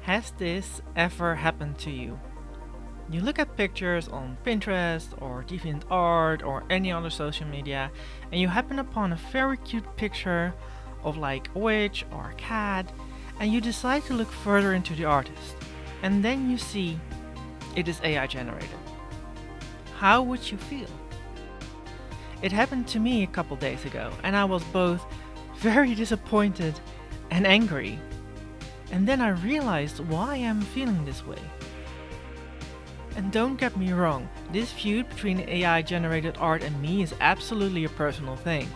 Has this ever happened to you? You look at pictures on Pinterest or DeviantArt or any other social media and you happen upon a very cute picture of like a witch or a cat and you decide to look further into the artist and then you see it is AI generated. How would you feel? It happened to me a couple days ago and I was both very disappointed and angry. And then I realized why I'm feeling this way. And don't get me wrong, this feud between AI generated art and me is absolutely a personal thing.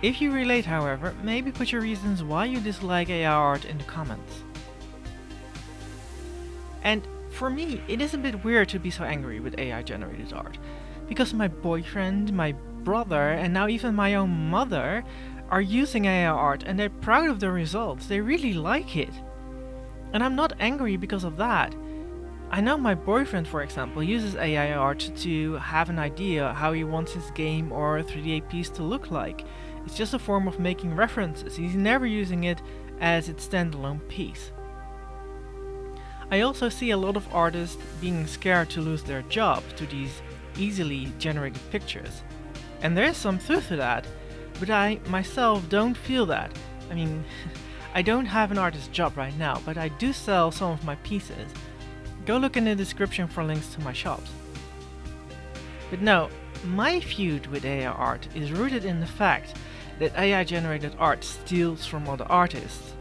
If you relate, however, maybe put your reasons why you dislike AI art in the comments. And for me, it is a bit weird to be so angry with AI generated art, because my boyfriend, my brother, and now even my own mother are using AI art and they're proud of the results. They really like it. And I'm not angry because of that. I know my boyfriend, for example, uses AI art to have an idea how he wants his game or 3D piece to look like. It's just a form of making references. He's never using it as its standalone piece. I also see a lot of artists being scared to lose their job to these easily generated pictures. And there is some truth to that. But I myself don't feel that. I mean, I don't have an artist job right now, but I do sell some of my pieces. Go look in the description for links to my shops. But no, my feud with AI art is rooted in the fact that AI generated art steals from other artists.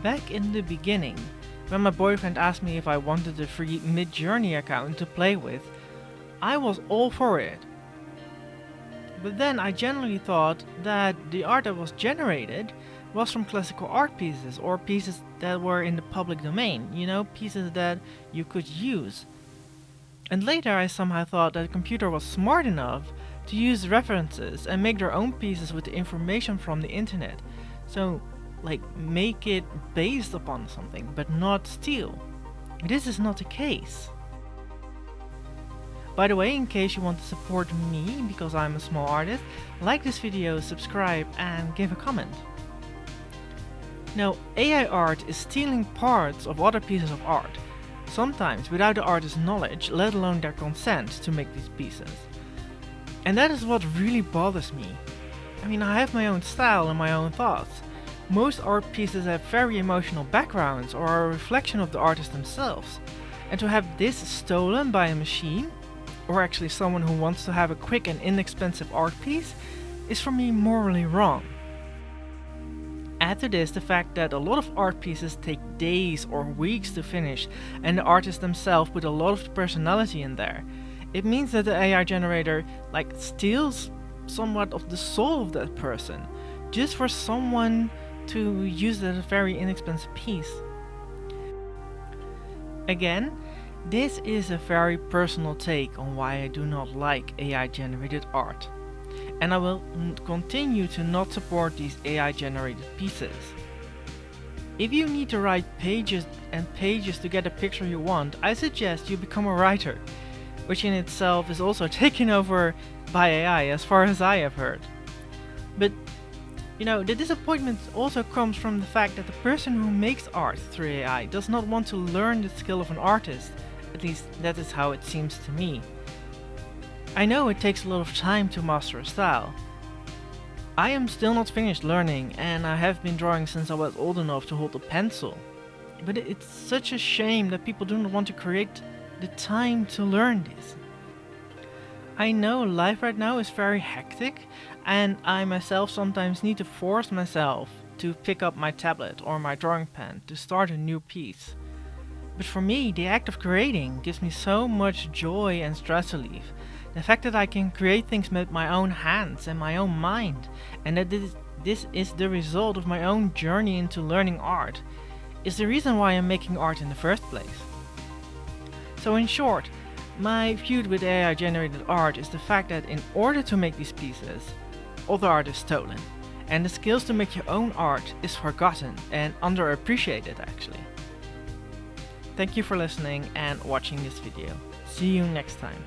Back in the beginning, when my boyfriend asked me if I wanted a free Midjourney account to play with, I was all for it. But then I generally thought that the art that was generated was from classical art pieces or pieces that were in the public domain, pieces that you could use. And later I somehow thought that the computer was smart enough to use references and make their own pieces with the information from the internet. So, make it based upon something, but not steal. This is not the case. By the way, in case you want to support me, because I'm a small artist, like this video, subscribe and give a comment. Now, AI art is stealing parts of other pieces of art, sometimes without the artist's knowledge, let alone their consent to make these pieces. And that is what really bothers me. I mean, I have my own style and my own thoughts. Most art pieces have very emotional backgrounds or are a reflection of the artist themselves. And to have this stolen by a machine, or actually someone who wants to have a quick and inexpensive art piece, is for me morally wrong. Add to this the fact that a lot of art pieces take days or weeks to finish and the artist themselves put a lot of personality in there. It means that the AI generator steals somewhat of the soul of that person just for someone to use that very inexpensive piece. Again, this is a very personal take on why I do not like AI generated art. And I will continue to not support these AI generated pieces. If you need to write pages and pages to get a picture you want, I suggest you become a writer, which in itself is also taken over by AI as far as I have heard. But the disappointment also comes from the fact that the person who makes art through AI does not want to learn the skill of an artist. At least that is how it seems to me. I know it takes a lot of time to master a style. I am still not finished learning and I have been drawing since I was old enough to hold a pencil. But it's such a shame that people do not want to create the time to learn this. I know life right now is very hectic and I myself sometimes need to force myself to pick up my tablet or my drawing pen to start a new piece. But for me, the act of creating gives me so much joy and stress relief. The fact that I can create things with my own hands and my own mind, and that this is the result of my own journey into learning art, is the reason why I'm making art in the first place. So in short, my feud with AI generated art is the fact that in order to make these pieces, other art is stolen, and the skills to make your own art is forgotten and underappreciated actually. Thank you for listening and watching this video. See you next time.